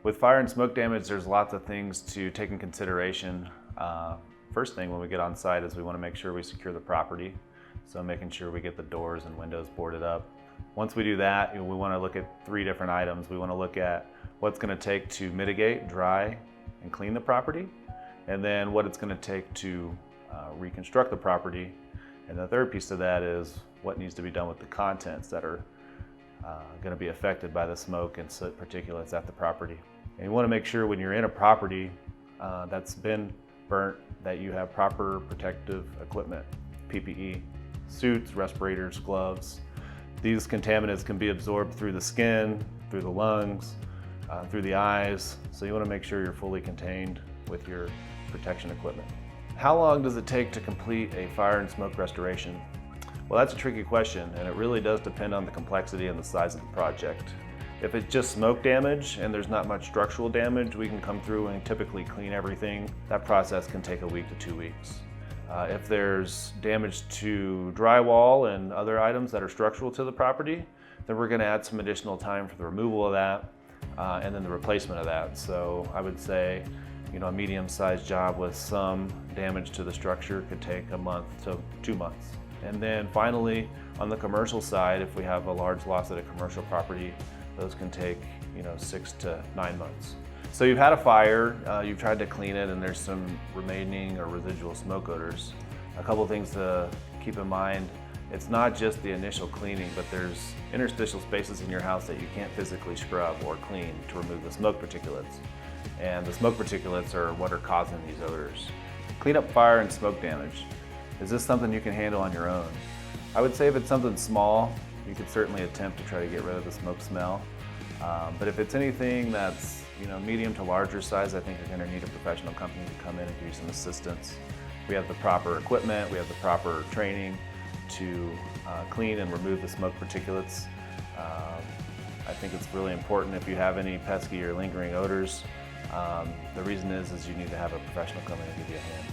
With fire and smoke damage, there's lots of things to take in consideration. First thing when we get on site is we want to make sure we secure the property. So making sure we get the doors and windows boarded up. Once we do that, we want to look at 3 different items. We want to look at what's going to take to mitigate, dry, and clean the property, and then what it's going to take to reconstruct the property. And the third piece of that is what needs to be done with the contents that are going to be affected by the smoke and soot particulates at the property. And you want to make sure when you're in a property that's been burnt that you have proper protective equipment, PPE, suits, respirators, gloves. These contaminants can be absorbed through the skin, through the lungs, through the eyes, so you want to make sure you're fully contained with your protection equipment. How long does it take to complete a fire and smoke restoration? Well, that's a tricky question, and it really does depend on the complexity and the size of the project. If it's just smoke damage and there's not much structural damage, we can come through and typically clean everything. That process can take a week to 2 weeks. If there's damage to drywall and other items that are structural to the property, then we're going to add some additional time for the removal of that and then the replacement of that. So I would say, a medium-sized job with some damage to the structure could take a month to 2 months. And then finally, on the commercial side, if we have a large loss at a commercial property, those can take 6 to 9 months. So you've had a fire, you've tried to clean it, and there's some remaining or residual smoke odors. A couple things to keep in mind: it's not just the initial cleaning, but there's interstitial spaces in your house that you can't physically scrub or clean to remove the smoke particulates. And the smoke particulates are what are causing these odors. Clean up fire and smoke damage. Is this something you can handle on your own? I would say if it's something small, you could certainly attempt to try to get rid of the smoke smell. But if it's anything that's medium to larger size, I think you're going to need a professional company to come in and give you some assistance. We have the proper equipment, we have the proper training to clean and remove the smoke particulates. I think it's really important if you have any pesky or lingering odors. The reason is you need to have a professional come in and give you a hand.